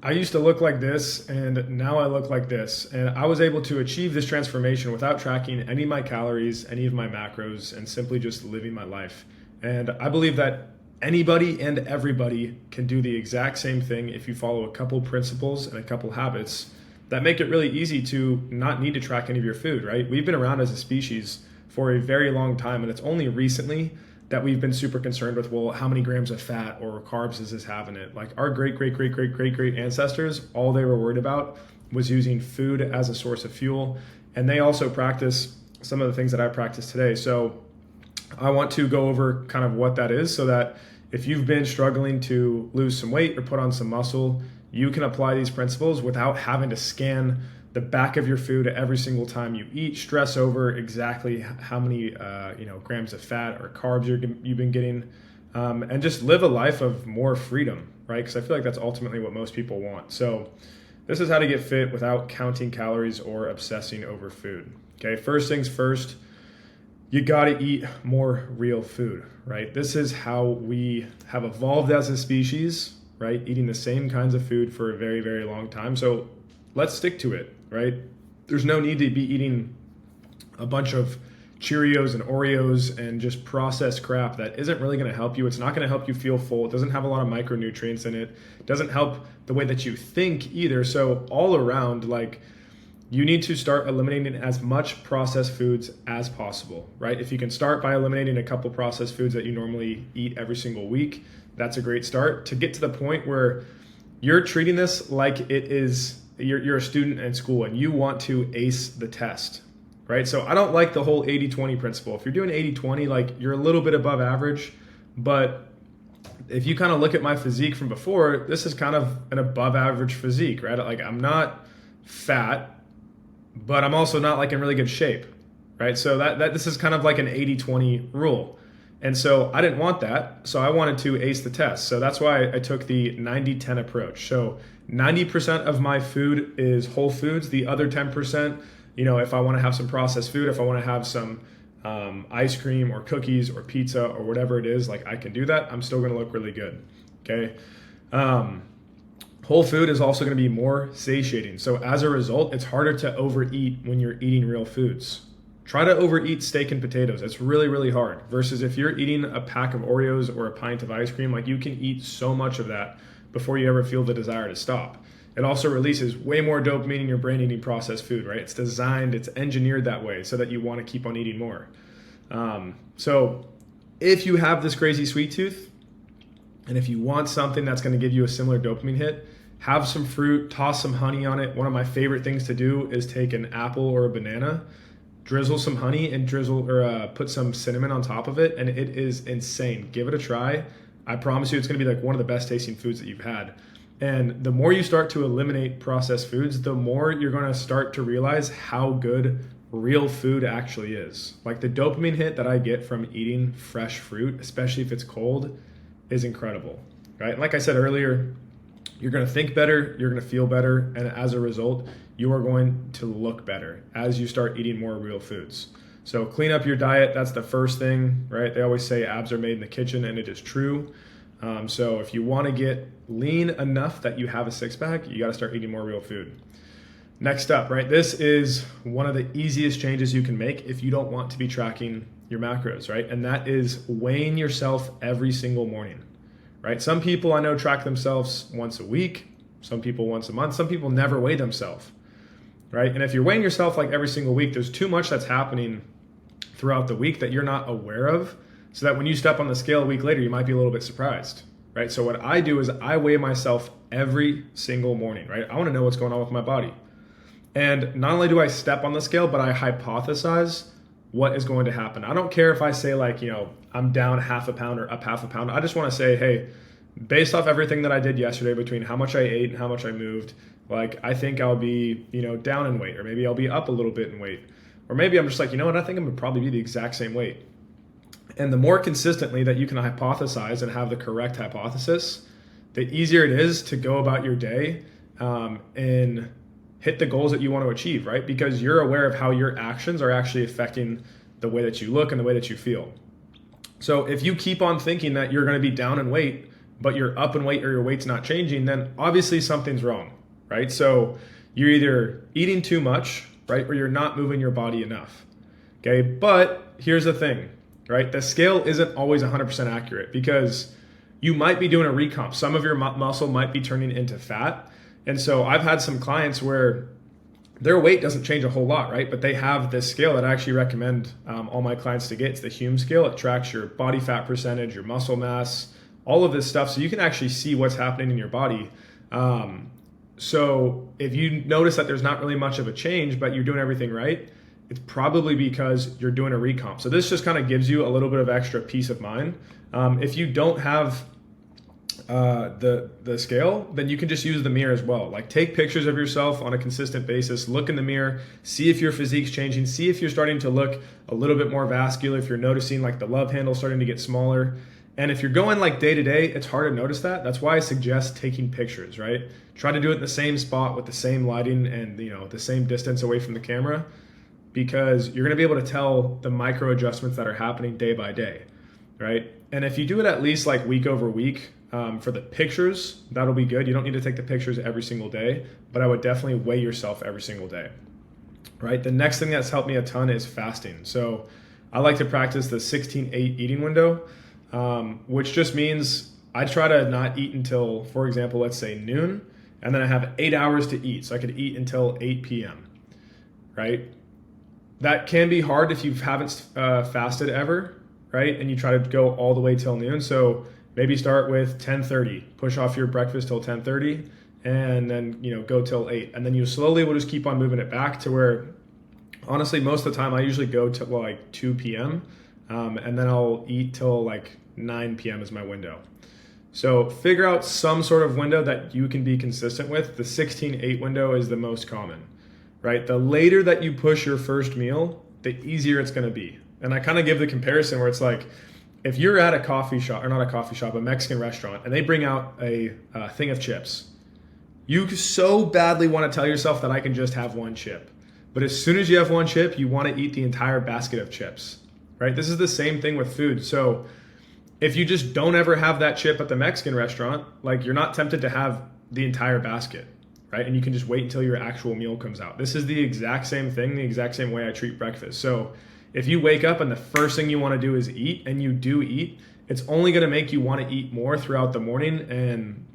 I used to look like this and now I look like this. And I was able to achieve this transformation without tracking any of my calories, any of my macros, and simply just living my life. And I believe that anybody and everybody can do the exact same thing if you follow a couple principles and a couple habits that make it really easy to not need to track any of your food, right? We've been around as a species for a very long time, and it's only recently that we've been super concerned with, well, how many grams of fat or carbs does this have in it? Like our great ancestors, all they were worried about was using food as a source of fuel. And they also practice some of the things that I practice today. So I want to go over kind of what that is so that if you've been struggling to lose some weight or put on some muscle, you can apply these principles without having to scan the back of your food every single time you eat, stress over exactly how many grams of fat or carbs you've been getting, and just live a life of more freedom, right? Because I feel like that's ultimately what most people want. So this is how to get fit without counting calories or obsessing over food. Okay, first things first, you got to eat more real food, right? This is how we have evolved as a species, right? Eating the same kinds of food for a very, very long time. So let's stick to it, right? There's no need to be eating a bunch of Cheerios and Oreos and just processed crap that isn't really going to help you. It's not going to help you feel full. It doesn't have a lot of micronutrients in it. It doesn't help the way that you think either. So all around, like, you need to start eliminating as much processed foods as possible, right? If you can start by eliminating a couple processed foods that you normally eat every single week, that's a great start to get to the point where you're treating this like it is you're a student in school and you want to ace the test, right? So I don't like the whole 80-20 principle. If you're doing 80-20, like, you're a little bit above average, but if you kind of look at my physique from before, this is kind of an above average physique, right? Like, I'm not fat, but I'm also not like in really good shape, right? So that this is kind of like an 80-20 rule. And so I didn't want that. So I wanted to ace the test. So that's why I took the 90-10 approach. So 90% of my food is whole foods. The other 10%, if I want to have some processed food, if I want to have some ice cream or cookies or pizza or whatever it is, like, I can do that. I'm still going to look really good. Okay. Whole food is also going to be more satiating. So as a result, it's harder to overeat when you're eating real foods. Try to overeat steak and potatoes. It's really, really hard. Versus if you're eating a pack of Oreos or a pint of ice cream, like, you can eat so much of that before you ever feel the desire to stop. It also releases way more dopamine in your brain eating processed food, right? It's designed, it's engineered that way so that you want to keep on eating more. So if you have this crazy sweet tooth, and if you want something that's going to give you a similar dopamine hit, have some fruit, toss some honey on it. One of my favorite things to do is take an apple or a banana, drizzle some honey and put some cinnamon on top of it, and it is insane. Give it a try. I promise you it's going to be like one of the best tasting foods that you've had. And the more you start to eliminate processed foods, the more you're going to start to realize how good real food actually is. Like, the dopamine hit that I get from eating fresh fruit, especially if it's cold, is incredible, right? And like I said earlier, you're going to think better, you're going to feel better, and as a result, you are going to look better as you start eating more real foods. So clean up your diet. That's the first thing, right? They always say abs are made in the kitchen, and it is true. So if you want to get lean enough that you have a six-pack, you got to start eating more real food. Next up, right? This is one of the easiest changes you can make if you don't want to be tracking your macros, right? And that is weighing yourself every single morning, right? Some people I know track themselves once a week, some people once a month, some people never weigh themselves, right? And if you're weighing yourself like every single week, there's too much that's happening throughout the week that you're not aware of, so that when you step on the scale a week later, you might be a little bit surprised, right? So what I do is I weigh myself every single morning, right? I want to know what's going on with my body. And not only do I step on the scale, but I hypothesize what is going to happen. I don't care if I say, like, I'm down half a pound or up half a pound. I just want to say, hey, based off everything that I did yesterday, between how much I ate and how much I moved, like, I think I'll be, down in weight, or maybe I'll be up a little bit in weight. Or maybe I'm just like, I think I'm gonna probably be the exact same weight. And the more consistently that you can hypothesize and have the correct hypothesis, the easier it is to go about your day and hit the goals that you want to achieve, right? Because you're aware of how your actions are actually affecting the way that you look and the way that you feel. So if you keep on thinking that you're going to be down in weight but you're up in weight or your weight's not changing, then obviously something's wrong, right? So you're either eating too much, right, or you're not moving your body enough, okay? But here's the thing, right? The scale isn't always 100% accurate because you might be doing a recomp. Some of your muscle might be turning into fat. And so I've had some clients where their weight doesn't change a whole lot, right? But they have this scale that I actually recommend all my clients to get. It's the Hume scale. It tracks your body fat percentage, your muscle mass, all of this stuff. So you can actually see what's happening in your body. So if you notice that there's not really much of a change, but you're doing everything right, it's probably because you're doing a recomp. So this just kind of gives you a little bit of extra peace of mind. If you don't have the scale, then you can just use the mirror as well. Like take pictures of yourself on a consistent basis, look in the mirror, see if your physique's changing, see if you're starting to look a little bit more vascular, if you're noticing like the love handle starting to get smaller. And if you're going like day to day, it's hard to notice that. That's why I suggest taking pictures, right? Try to do it in the same spot with the same lighting and the same distance away from the camera, because you're gonna be able to tell the micro adjustments that are happening day by day, right? And if you do it at least like week over week, for the pictures, that'll be good. You don't need to take the pictures every single day, but I would definitely weigh yourself every single day, right? The next thing that's helped me a ton is fasting. So I like to practice the 16-8 eating window, which just means I try to not eat until, for example, let's say noon, and then I have 8 hours to eat. So I could eat until 8 p.m., right? That can be hard if you haven't fasted ever, right? And you try to go all the way till noon. So maybe start with 10:30, push off your breakfast till 10:30, and then go till 8. And then you slowly will just keep on moving it back to where, honestly, most of the time I usually go to like 2 p.m. And then I'll eat till like 9 p.m. is my window. So figure out some sort of window that you can be consistent with. The 16-8 window is the most common, right? The later that you push your first meal, the easier it's going to be. And I kind of give the comparison where it's like, if you're at a coffee shop, or not a coffee shop, a Mexican restaurant, and they bring out a thing of chips, you so badly want to tell yourself that I can just have one chip. But as soon as you have one chip, you want to eat the entire basket of chips, right? This is the same thing with food. So if you just don't ever have that chip at the Mexican restaurant, like you're not tempted to have the entire basket, right? And you can just wait until your actual meal comes out. This is the exact same thing, the exact same way I treat breakfast. So if you wake up and the first thing you want to do is eat, and you do eat, it's only going to make you want to eat more throughout the morning and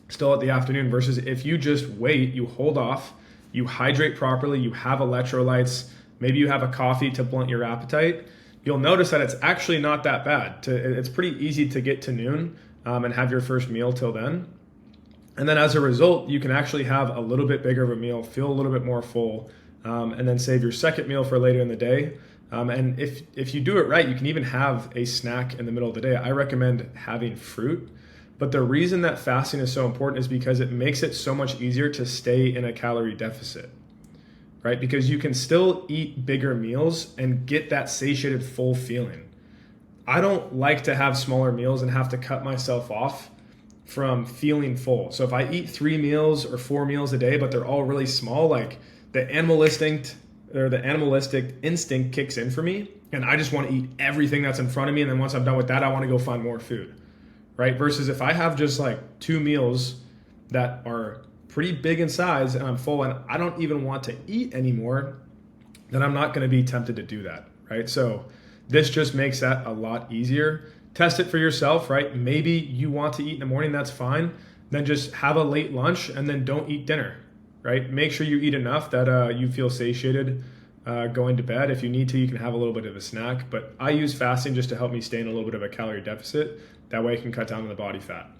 still at the afternoon, versus if you just wait, you hold off, you hydrate properly, you have electrolytes, maybe you have a coffee to blunt your appetite, you'll notice that it's actually not that bad. It's pretty easy to get to noon and have your first meal till then. And then as a result, you can actually have a little bit bigger of a meal, feel a little bit more full, and then save your second meal for later in the day. And if you do it right, you can even have a snack in the middle of the day. I recommend having fruit. But the reason that fasting is so important is because it makes it so much easier to stay in a calorie deficit, right? Because you can still eat bigger meals and get that satiated, full feeling. I don't like to have smaller meals and have to cut myself off from feeling full. So if I eat 3 meals or 4 meals a day, but they're all really small, like the animalistic instinct kicks in for me, and I just want to eat everything that's in front of me, and then once I'm done with that, I want to go find more food, right? Versus if I have just like 2 meals that are pretty big in size and I'm full and I don't even want to eat anymore, then I'm not going to be tempted to do that, right? So this just makes that a lot easier. Test it for yourself, right? Maybe you want to eat in the morning, that's fine. Then just have a late lunch and then don't eat dinner, right? Make sure you eat enough that you feel satiated going to bed. If you need to, you can have a little bit of a snack, but I use fasting just to help me stay in a little bit of a calorie deficit. That way I can cut down on the body fat.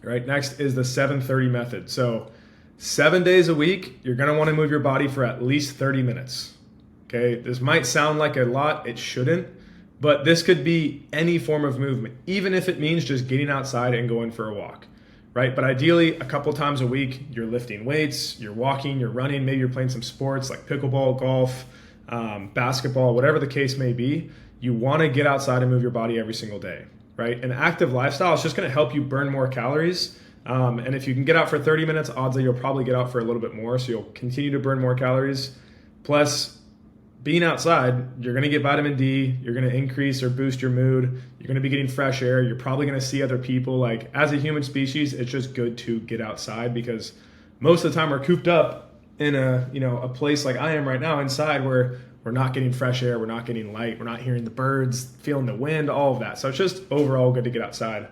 All right, next is the 7:30 method. So 7 days a week, you're gonna wanna move your body for at least 30 minutes. Okay, this might sound like a lot, it shouldn't, but this could be any form of movement, even if it means just getting outside and going for a walk, right? But ideally, a couple times a week, you're lifting weights, you're walking, you're running, maybe you're playing some sports like pickleball, golf, basketball, whatever the case may be. You wanna get outside and move your body every single day, right? An active lifestyle is just gonna help you burn more calories. And if you can get out for 30 minutes, odds are you'll probably get out for a little bit more, so you'll continue to burn more calories. Plus, being outside, you're going to get vitamin D, you're going to increase or boost your mood, you're going to be getting fresh air, you're probably going to see other people. Like, as a human species, it's just good to get outside, because most of the time we're cooped up in a place like I am right now inside, where we're not getting fresh air, we're not getting light, we're not hearing the birds, feeling the wind, all of that. So it's just overall good to get outside.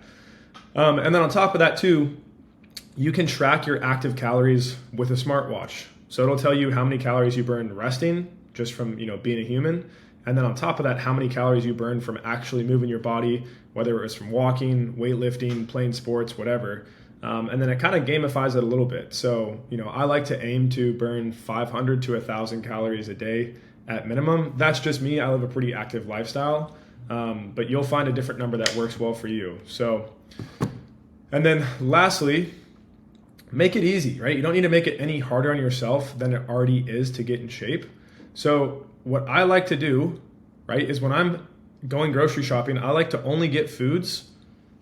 And then on top of that too, you can track your active calories with a smartwatch. So it'll tell you how many calories you burned resting, just from being a human. And then on top of that, how many calories you burned from actually moving your body, whether it was from walking, weightlifting, playing sports, whatever. And then it kind of gamifies it a little bit. So, I like to aim to burn 500 to 1,000 calories a day at minimum. That's just me. I live a pretty active lifestyle, but you'll find a different number that works well for you. So, and then lastly, make it easy, right? You don't need to make it any harder on yourself than it already is to get in shape. So what I like to do, right, is when I'm going grocery shopping, I like to only get foods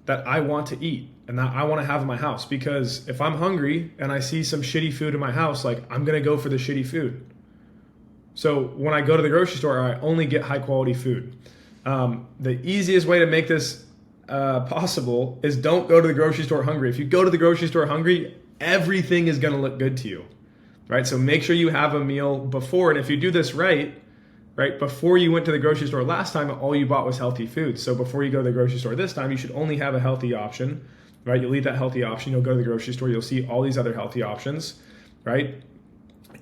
that I want to eat and that I want to have in my house. Because if I'm hungry and I see some shitty food in my house, like, I'm going to go for the shitty food. So when I go to the grocery store, I only get high quality food. The easiest way to make this possible is don't go to the grocery store hungry. If you go to the grocery store hungry, everything is going to look good to you, right? So make sure you have a meal before. And if you do this right, before you went to the grocery store last time, all you bought was healthy food. So before you go to the grocery store this time, you should only have a healthy option, right? You'll eat that healthy option. You'll go to the grocery store. You'll see all these other healthy options, right?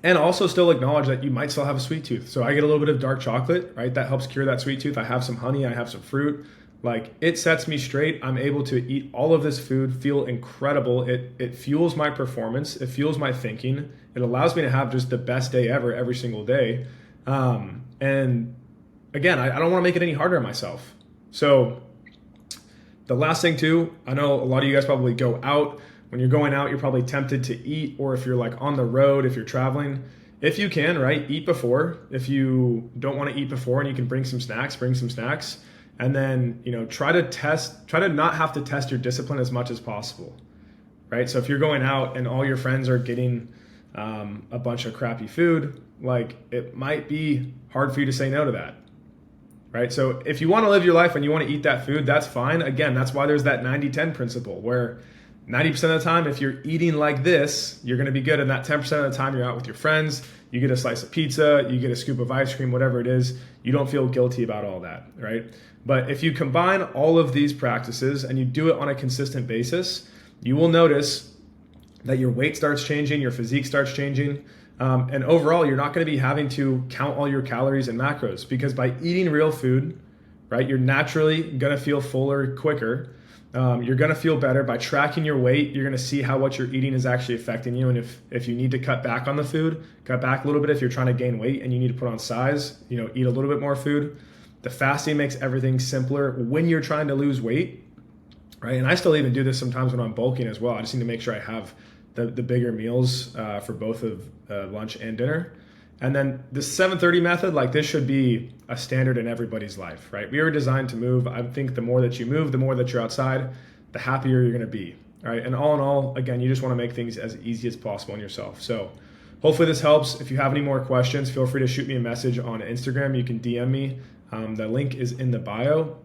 And also still acknowledge that you might still have a sweet tooth. So I get a little bit of dark chocolate, right? That helps cure that sweet tooth. I have some honey. I have some fruit. Like, it sets me straight. I'm able to eat all of this food, feel incredible. It fuels my performance. It fuels my thinking. It allows me to have just the best day ever every single day. And again, I don't want to make it any harder on myself. So the last thing too, I know a lot of you guys probably go out. When you're going out, you're probably tempted to eat, or if you're like on the road, if you're traveling, if you can, right, eat before. If you don't want to eat before and you can bring some snacks, and then, try to not have to test your discipline as much as possible, right? So if you're going out and all your friends are getting a bunch of crappy food, like, it might be hard for you to say no to that, right? So if you want to live your life and you want to eat that food, that's fine. Again, that's why there's that 90-10 principle, where 90% of the time, if you're eating like this, you're going to be good. And that 10% of the time you're out with your friends, you get a slice of pizza, you get a scoop of ice cream, whatever it is, you don't feel guilty about all that, right? But if you combine all of these practices and you do it on a consistent basis, you will notice that your weight starts changing, your physique starts changing, and overall, you're not going to be having to count all your calories and macros, because by eating real food, right, you're naturally going to feel fuller quicker. You're going to feel better by tracking your weight. You're going to see how what you're eating is actually affecting you. And if you need to cut back on the food, cut back a little bit. If you're trying to gain weight and you need to put on size, eat a little bit more food. The fasting makes everything simpler when you're trying to lose weight, right? And I still even do this sometimes when I'm bulking as well. I just need to make sure I have the bigger meals for both of lunch and dinner. And then the 7:30 method, like, this should be a standard in everybody's life, right? We are designed to move. I think the more that you move, the more that you're outside, the happier you're going to be, right? And all in all, again, you just want to make things as easy as possible on yourself. So hopefully this helps. If you have any more questions, feel free to shoot me a message on Instagram. You can DM me. The link is in the bio.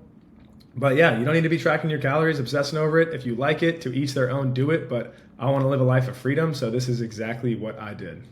But yeah, you don't need to be tracking your calories, obsessing over it. If you like it, to each their own, do it. But I want to live a life of freedom, so this is exactly what I did.